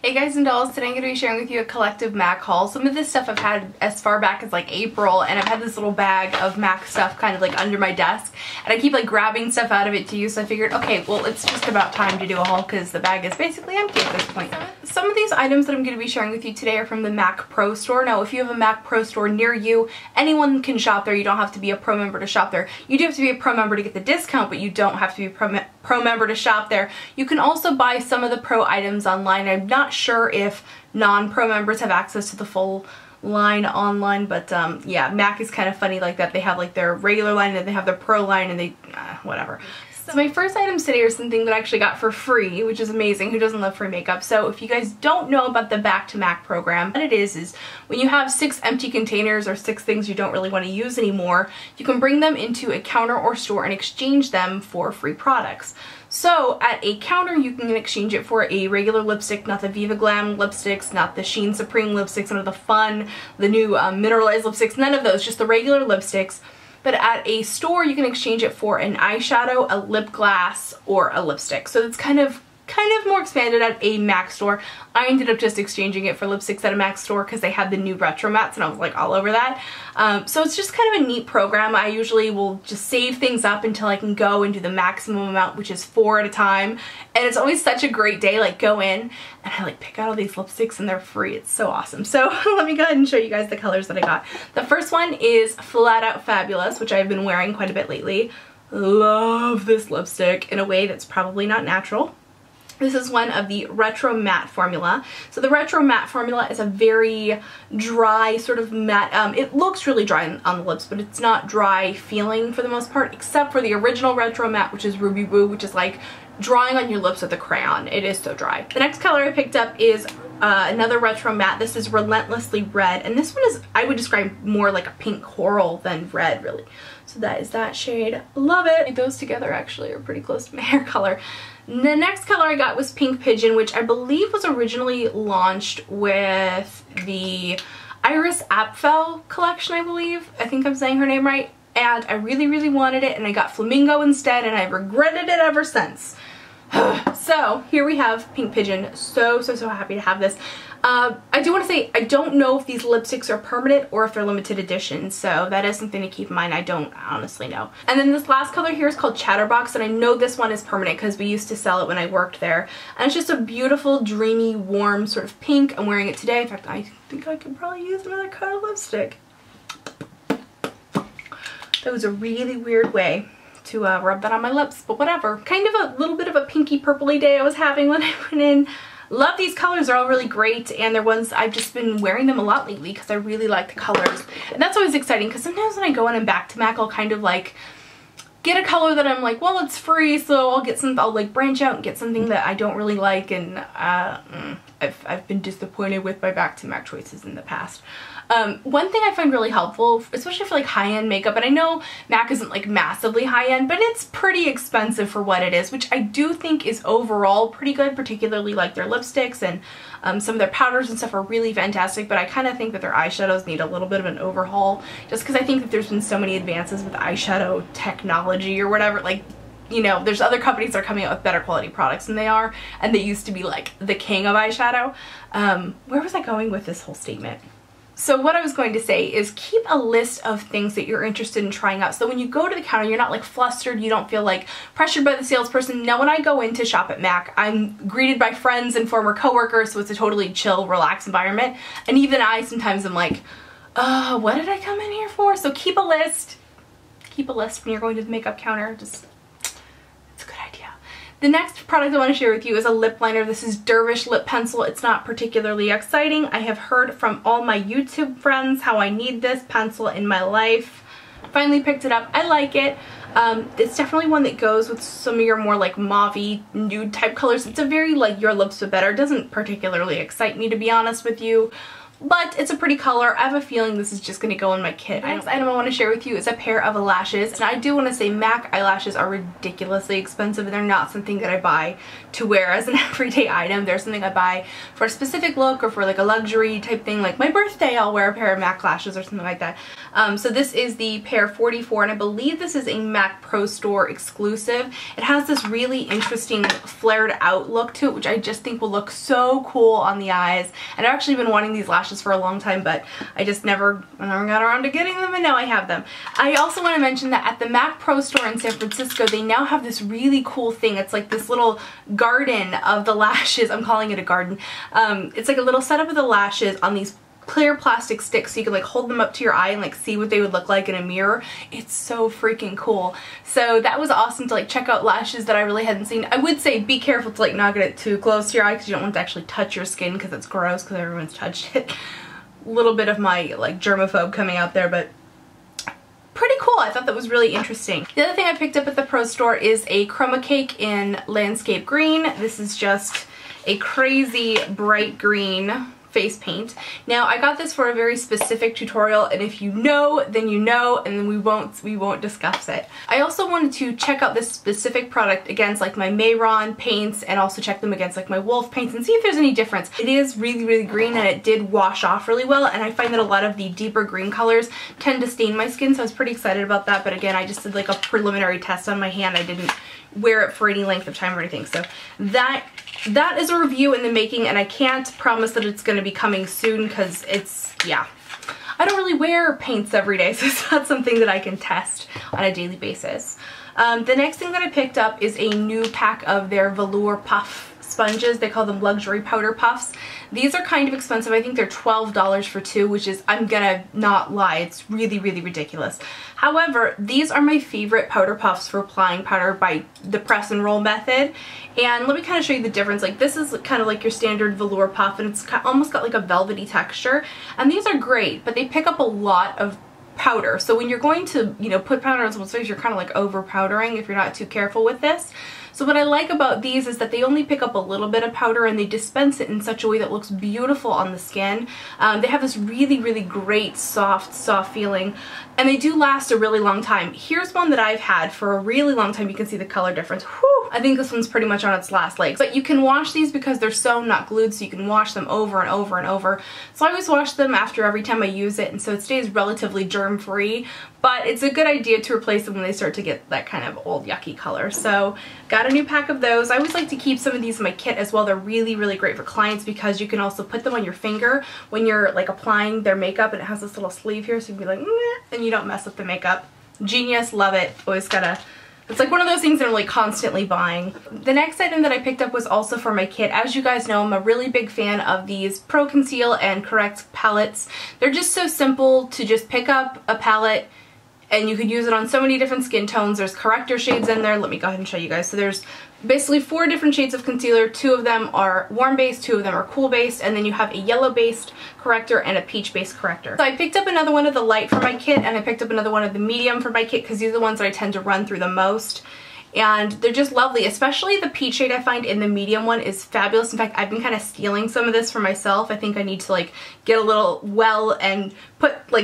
Hey guys and dolls, today I'm going to be sharing with you a collective MAC haul. Some of this stuff I've had as far back as like April, and I've had this little bag of MAC stuff kind of like under my desk, and I keep like grabbing stuff out of it to use, so I figured, okay, well it's just about time to do a haul because the bag is basically empty at this point. Some of these items that I'm going to be sharing with you today are from the MAC Pro store. Now if you have a MAC Pro store near you, anyone can shop there. You don't have to be a Pro member to shop there. You do have to be a Pro member to get the discount, but you don't have to be a Pro member to shop there. You can also buy some of the Pro items online. I'm not sure if non-Pro members have access to the full line online, but yeah, MAC is kind of funny like that. They have like their regular line and they have their Pro line, and they whatever. So my first items today are something that I actually got for free, which is amazing. Who doesn't love free makeup? So if you guys don't know about the Back to MAC program, what it is when you have 6 empty containers or 6 things you don't really want to use anymore, you can bring them into a counter or store and exchange them for free products. So at a counter, you can exchange it for a regular lipstick, not the Viva Glam lipsticks, not the Sheen Supreme lipsticks, none of the fun, the new mineralized lipsticks, none of those, just the regular lipsticks. But at a store, you can exchange it for an eyeshadow, a lip gloss, or a lipstick. So it's kind of more expanded at a MAC store. I ended up just exchanging it for lipsticks at a MAC store because they had the new retro mattes and I was like all over that. So it's just kind of a neat program. I usually will just save things up until I can go and do the maximum amount, which is 4 at a time. And it's always such a great day, like go in and I like pick out all these lipsticks and they're free. It's so awesome. So let me go ahead and show you guys the colors that I got. The first one is Flat Out Fabulous, which I've been wearing quite a bit lately. Love this lipstick in a way that's probably not natural. This is one of the Retro Matte formula. So the Retro Matte formula is a very dry sort of matte. It looks really dry on the lips, but it's not dry feeling for the most part, except for the original Retro Matte, which is Ruby Woo, which is like drawing on your lips with a crayon. It is so dry. The next color I picked up is another Retro Matte. This is Relentlessly Red, and this one is, I would describe more like a pink coral than red, really. So that is that shade. Love it. Those together actually are pretty close to my hair color. The next color I got was Pink Pigeon, which I believe was originally launched with the Iris Apfel collection, I believe. I think I'm saying her name right. And I really, really wanted it, and I got Flamingo instead, and I've regretted it ever since. So here we have Pink Pigeon. So happy to have this. I do want to say, I don't know if these lipsticks are permanent or if they're limited edition, so that is something to keep in mind. I don't honestly know. And then this last color here is called Chatterbox, and I know this one is permanent because we used to sell it when I worked there. And it's just a beautiful, dreamy, warm sort of pink. I'm wearing it today. In fact, I think I could probably use another color lipstick. That was a really weird way to rub that on my lips, but whatever. Kind of a little bit of a pinky purpley day I was having when I went in. Love these colors. They're all really great, and they're ones I've just been wearing them a lot lately because I really like the colors. And that's always exciting because sometimes when I go in and back to MAC, I'll kind of like get a color that I'm like, well, it's free, so I'll like branch out and get something that I don't really like, and I've been disappointed with my back to MAC choices in the past. One thing I find really helpful, especially for like high-end makeup, and I know MAC isn't like massively high-end, but it's pretty expensive for what it is, which I do think is overall pretty good, particularly like their lipsticks, and some of their powders and stuff are really fantastic, but I kind of think that their eyeshadows need a little bit of an overhaul, just because I think that there's been so many advances with eyeshadow technology or whatever. Like, you know, there's other companies that are coming out with better quality products than they are, and they used to be like the king of eyeshadow. Where was I going with this whole statement? So what I was going to say is keep a list of things that you're interested in trying out, so that when you go to the counter, you're not like flustered, you don't feel like pressured by the salesperson. Now when I go in to shop at MAC, I'm greeted by friends and former coworkers, so it's a totally chill, relaxed environment. And even I sometimes am like, what did I come in here for? So keep a list. Keep a list when you're going to the makeup counter. Just, it's a good idea. The next product I want to share with you is a lip liner. This is Dervish Lip Pencil. It's not particularly exciting. I have heard from all my YouTube friends how I need this pencil in my life. Finally picked it up. I like it. It's definitely one that goes with some of your more like mauve-y, nude type colors. It's a very like your lips but better. It doesn't particularly excite me, to be honest with you. but it's a pretty color. I have a feeling this is just going to go in my kit. The next item I want to share with you is a pair of lashes, and I do want to say MAC eyelashes are ridiculously expensive, and they're not something that I buy to wear as an everyday item. They're something I buy for a specific look or for like a luxury type thing, like my birthday I'll wear a pair of MAC lashes or something like that. So this is the pair 44, and I believe this is a MAC Pro Store exclusive. It has this really interesting flared out look to it, which I just think will look so cool on the eyes. And I've actually been wanting these lashes for a long time, but I just never got around to getting them, and now I have them. I also want to mention that at the MAC Pro Store in San Francisco, they now have this really cool thing. It's like this little garden of the lashes. I'm calling it a garden. It's like a little setup of the lashes on these clear plastic sticks, so you can like hold them up to your eye and like see what they would look like in a mirror. It's so freaking cool. So that was awesome to like check out lashes that I really hadn't seen. I would say be careful to like not get it too close to your eye, because you don't want to actually touch your skin, because it's gross, because everyone's touched it. A little bit of my like germaphobe coming out there, but pretty cool. I thought that was really interesting. The other thing I picked up at the Pro Store is a chroma cake in landscape green. This is just a crazy bright green face paint. Now I got this for a very specific tutorial, and if you know, then you know, and then we won't discuss it. I also wanted to check out this specific product against like my Mayron paints, and also check them against like my Wolf paints and see if there's any difference. It is really, really green, and it did wash off really well, and I find that a lot of the deeper green colors tend to stain my skin, so I was pretty excited about that. But again, I just did like a preliminary test on my hand. I didn't wear it for any length of time or anything, so that is a review in the making, and I can't promise that it's going to be coming soon, because it's, yeah, I don't really wear paints every day, so it's not something that I can test on a daily basis. The next thing that I picked up is a new pack of their velour puff sponges. They call them luxury powder puffs. These are kind of expensive. I think they're $12 for two, which is, I'm gonna not lie, it's really, really ridiculous. However, these are my favorite powder puffs for applying powder by the press and roll method. And let me kind of show you the difference. Like, this is kind of like your standard velour puff, and it's almost got like a velvety texture. And these are great, but they pick up a lot of powder. So when you're going to, you know, put powder on someone's face, you're kind of like over powdering if you're not too careful with this. So what I like about these is that they only pick up a little bit of powder, and they dispense it in such a way that looks beautiful on the skin. They have this really, really great soft feeling, and they do last a really long time. Here's one that I've had for a really long time. You can see the color difference. Whew, I think this one's pretty much on its last legs. But you can wash these because they're sewn, not glued, so you can wash them over and over and over. So I always wash them after every time I use it, and so it stays relatively germ-free. But it's a good idea to replace them when they start to get that kind of old yucky color. So got a new pack of those. I always like to keep some of these in my kit as well. They're really, really great for clients, because you can also put them on your finger when you're like applying their makeup, and it has this little sleeve here, so you can be like, meh, and you don't mess up the makeup. Genius, love it. Always gotta, it's like one of those things that I'm like constantly buying. The next item that I picked up was also for my kit. As you guys know, I'm a really big fan of these Pro Conceal and Correct palettes. They're just so simple to just pick up a palette, and you could use it on so many different skin tones. There's corrector shades in there. Let me go ahead and show you guys. So there's basically 4 different shades of concealer. 2 of them are warm based, 2 of them are cool based, and then you have a yellow based corrector and a peach based corrector. So I picked up another one of the light for my kit, and I picked up another one of the medium for my kit, because these are the ones that I tend to run through the most. And they're just lovely, especially the peach shade I find in the medium one is fabulous. In fact, I've been kind of stealing some of this for myself. I think I need to like get a little well and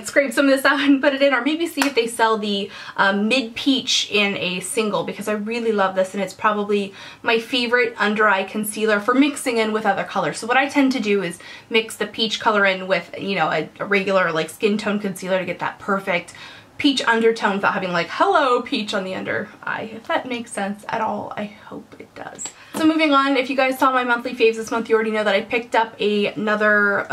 scrape some of this out and put it in, or maybe see if they sell the mid peach in a single, because I really love this, and it's probably my favorite under eye concealer for mixing in with other colors. So what I tend to do is mix the peach color in with, you know, a regular like skin tone concealer to get that perfect peach undertone without having like hello peach on the under eye, if that makes sense at all. I hope it does. So moving on, if you guys saw my monthly faves this month, you already know that I picked up another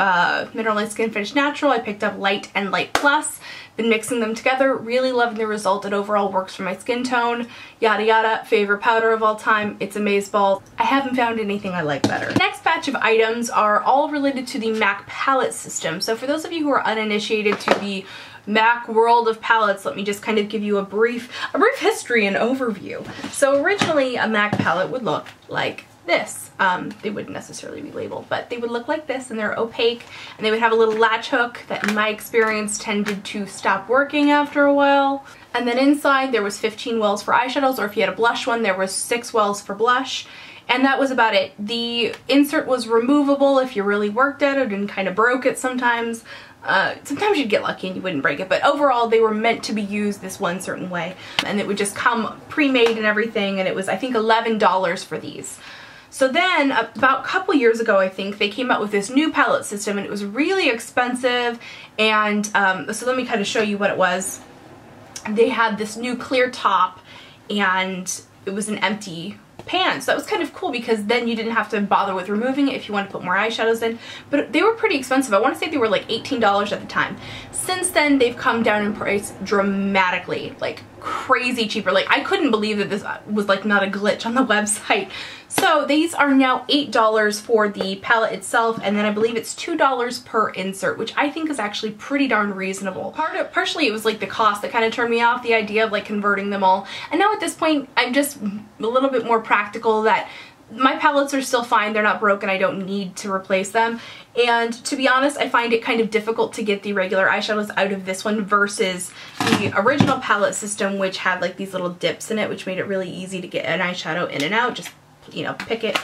Mineralized Skin Finish Natural. I picked up Light and Light Plus. Been mixing them together, really loving the result. It overall works for my skin tone, yada yada. Favorite powder of all time, it's Amazeballs. I haven't found anything I like better. The next batch of items are all related to the MAC palette system. So for those of you who are uninitiated to the MAC world of palettes, let me just kind of give you a brief history and overview. So originally a MAC palette would look like this. They wouldn't necessarily be labeled, but they would look like this, and they're opaque, and they would have a little latch hook that in my experience tended to stop working after a while. And then inside there was 15 wells for eyeshadows, or if you had a blush one, there was 6 wells for blush. and that was about it. The insert was removable if you really worked at it and kind of broke it sometimes. Sometimes you'd get lucky and you wouldn't break it, but overall they were meant to be used this one certain way, and it would just come pre-made and everything, and it was, I think, $11 for these. So then about a couple years ago, I think, they came out with this new palette system, and it was really expensive, and so let me kind of show you what it was. They had this new clear top, and it was an empty pan, so that was kind of cool because then you didn't have to bother with removing it if you wanted to put more eyeshadows in, but they were pretty expensive. I want to say they were like $18 at the time. Since then, they've come down in price dramatically, like crazy cheaper. Like, I couldn't believe that this was like not a glitch on the website. So these are now $8 for the palette itself, and then I believe it's $2 per insert, which I think is actually pretty darn reasonable. Partially it was like the cost that kind of turned me off, the idea of like converting them all. And now at this point, I'm just a little bit more practical that my palettes are still fine, they're not broken, I don't need to replace them. And to be honest, I find it kind of difficult to get the regular eyeshadows out of this one versus the original palette system, which had like these little dips in it, which made it really easy to get an eyeshadow in and out. Just, you know, pick it,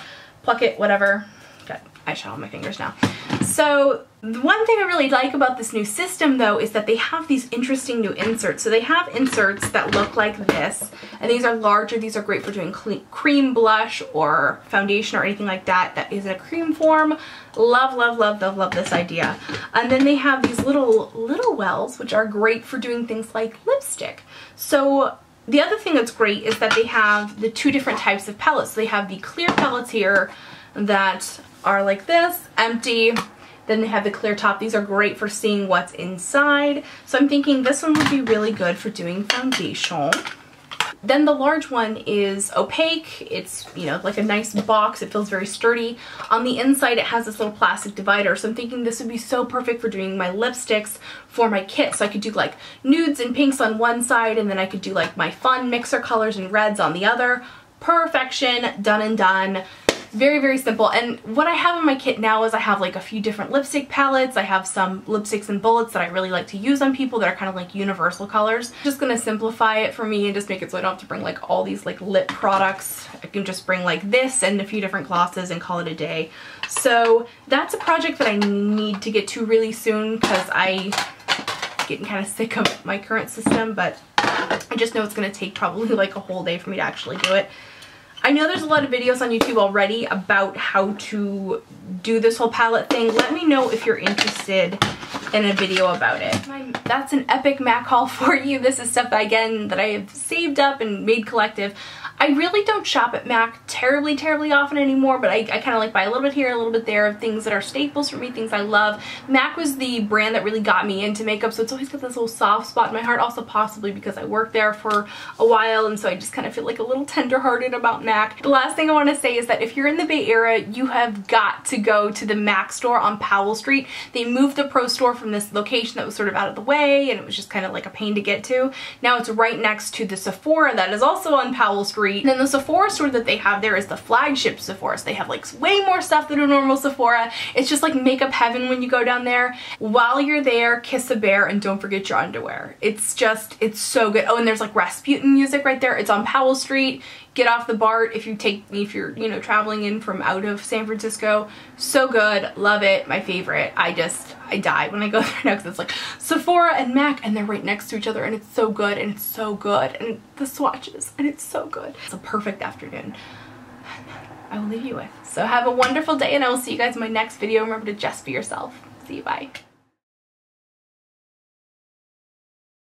pluck it, whatever. Got eyeshadow on my fingers now. So the one thing I really like about this new system though is that they have these interesting new inserts. So they have inserts that look like this, and these are larger. These are great for doing cream blush or foundation or anything like that that is in a cream form. Love, love, love, love, love this idea. And then they have these little wells, which are great for doing things like lipstick. So the other thing that's great is that they have the two different types of palettes. So they have the clear palettes here that are like this, empty. Then they have the clear top. These are great for seeing what's inside. So I'm thinking this one would be really good for doing foundation. Then the large one is opaque. It's, you know, like a nice box. It feels very sturdy. On the inside, it has this little plastic divider. So I'm thinking this would be so perfect for doing my lipsticks for my kit. So I could do like nudes and pinks on one side, and then I could do like my fun mixer colors and reds on the other. Perfection, done and done. Very, very simple. And what I have in my kit now is I have like a few different lipstick palettes. I have some lipsticks and bullets that I really like to use on people that are kind of like universal colors. I'm just gonna simplify it for me and just make it so I don't have to bring like all these like lip products. I can just bring like this and a few different glosses and call it a day. So that's a project that I need to get to really soon because I'm getting kind of sick of my current system, but I just know it's gonna take probably like a whole day for me to actually do it. I know there's a lot of videos on YouTube already about how to do this whole palette thing. Let me know if you're interested in a video about it. That's an epic MAC haul for you. This is stuff that, again, that I have saved up and made collective. I really don't shop at MAC terribly often anymore, but I kind of like buy a little bit here, a little bit there of things that are staples for me, things I love. MAC was the brand that really got me into makeup, so it's always got this little soft spot in my heart, also possibly because I worked there for a while, and so I just kind of feel like a little tender-hearted about MAC. The last thing I want to say is that if you're in the Bay Area, you have got to go to the MAC store on Powell Street. They moved the Pro store from this location that was sort of out of the way, and it was just kind of like a pain to get to. Now it's right next to the Sephora that is also on Powell Street. And then the Sephora store that they have there is the flagship Sephora. So they have like way more stuff than a normal Sephora. It's just like makeup heaven when you go down there. Like you're there, kiss a bear and don't forget your underwear. It's so good. Oh, and there's like Rasputin music right there. It's on Powell Street. Get off the BART if you're, you know, traveling in from out of San Francisco. So good. Love it. My favorite. I die when I go there now because it's like Sephora and MAC and they're right next to each other, and it's so good, and it's so good, and the swatches, and it's so good. It's a perfect afternoon I will leave you with. So have a wonderful day, and I will see you guys in my next video. Remember to just be yourself. See you. Bye.